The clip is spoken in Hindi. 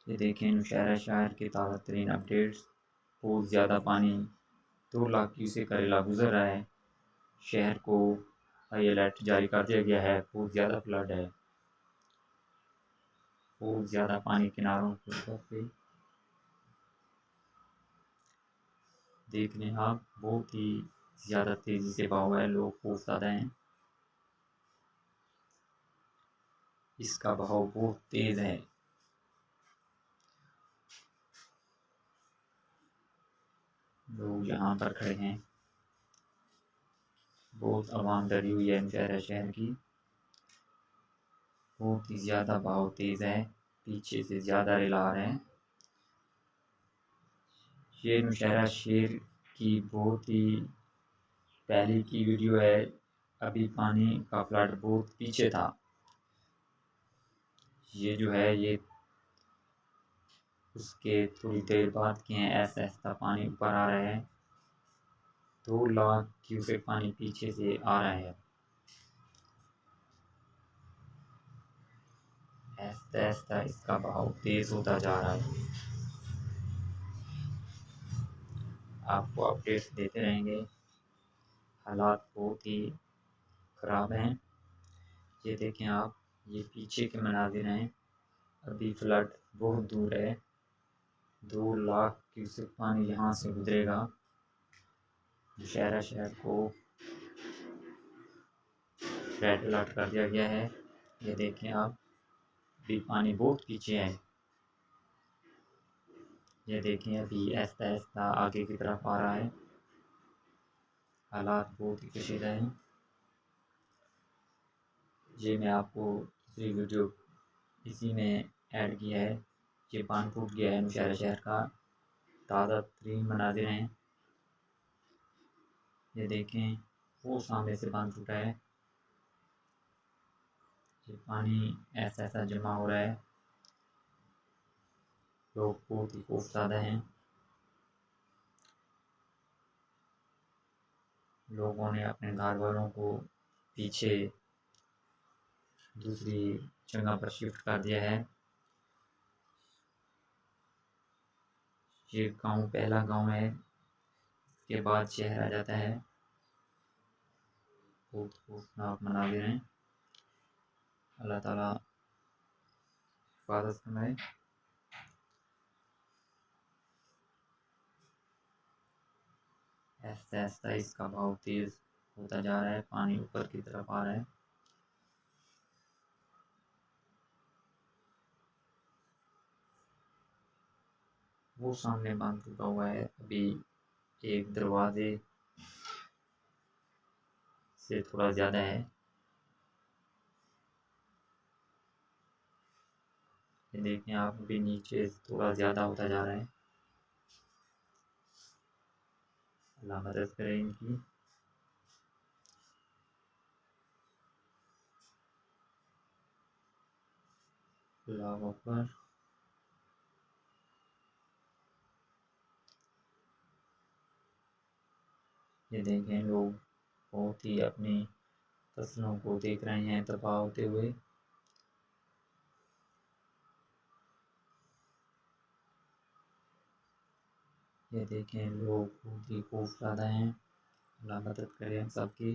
ये देखें नौशहरा शहर के ताज़ा तरीन अपडेट्स। बहुत ज़्यादा पानी 2 लाख क्यूसेक करेला गुजर रहा है। शहर को हाई अलर्ट जारी कर दिया गया है। बहुत ज़्यादा फ्लड है। बहुत ज़्यादा पानी किनारों पे देख लें आप, बहुत ही ज़्यादा तेज़ी से बहाव है। लोग बहुत ज़्यादा हैं। इसका बहाव बहुत तेज़ है। लोग यहाँ पर खड़े हैं। बहुत आवाम डरी हुई है नौशहरा शहर की। बहुत ही ज़्यादा बहाव तेज़ है। पीछे से ज़्यादा रेल आ रहे हैं। ये नौशहरा शहर की बहुत ही पहले की वीडियो है। अभी पानी का फ्लड बहुत पीछे था। ये जो है ये उसके थोड़ी देर बाद के हैं। ऐसा ऐसा पानी ऊपर आ रहा है। 2 लाख क्यूसेक पानी पीछे से आ रहा है। ऐसा ऐसा इसका बहाव तेज होता जा रहा है। आपको अपडेट्स देते रहेंगे। हालात बहुत ही ख़राब हैं। ये देखें आप, ये पीछे के मनाजिर हैं। अभी फ्लड बहुत दूर है। 2 लाख क्यूसेक पानी यहाँ से गुजरेगा। नौशहरा शहर को रेड अलर्ट कर दिया गया है। ये देखें आप, अभी पानी बहुत पीछे है। ये देखें अभी ऐसा ऐसा आगे की तरफ आ रहा है। हालात बहुत ही कशीदा हैं। ये मैं आपको दूसरी वीडियो इसी में ऐड किया है। ये बांध टूट गया है नौशहरा शहर का। ताज़ा तरीन मनाजिर हैं। ये देखें, वो सामने से बांध टूटा है। ये पानी ऐसा ऐसा जमा हो रहा है। लोग बहुत ही खौफज़दा हैं। लोगों ने अपने घर वालों को पीछे दूसरी जगह पर शिफ्ट कर दिया है। ये गांव पहला गांव है। इसके बाद शहर आ जाता है। बहुत खौफनाक मनाजिर हैं। अल्लाह ताला हिफाजत फरमाए। ऐसा ऐसा इसका बहाव तेज़ होता जा रहा है। पानी ऊपर की तरफ आ रहा है। वो सामने बांध टूटा हुआ है। अभी एक दरवाजे से थोड़ा ज़्यादा है। ये देखें आप, अभी नीचे थोड़ा ज़्यादा होता जा रहा है। अल्लाह मदद करे इनकी। अल्लाह अकबर। ये देखें लोग बहुत ही अपनी फसलों को देख रहे हैं तबाह होते हुए। ये देखें लोग बहुत ही खौफज़दा हैं। अल्लाह मदद करे हम सबकी।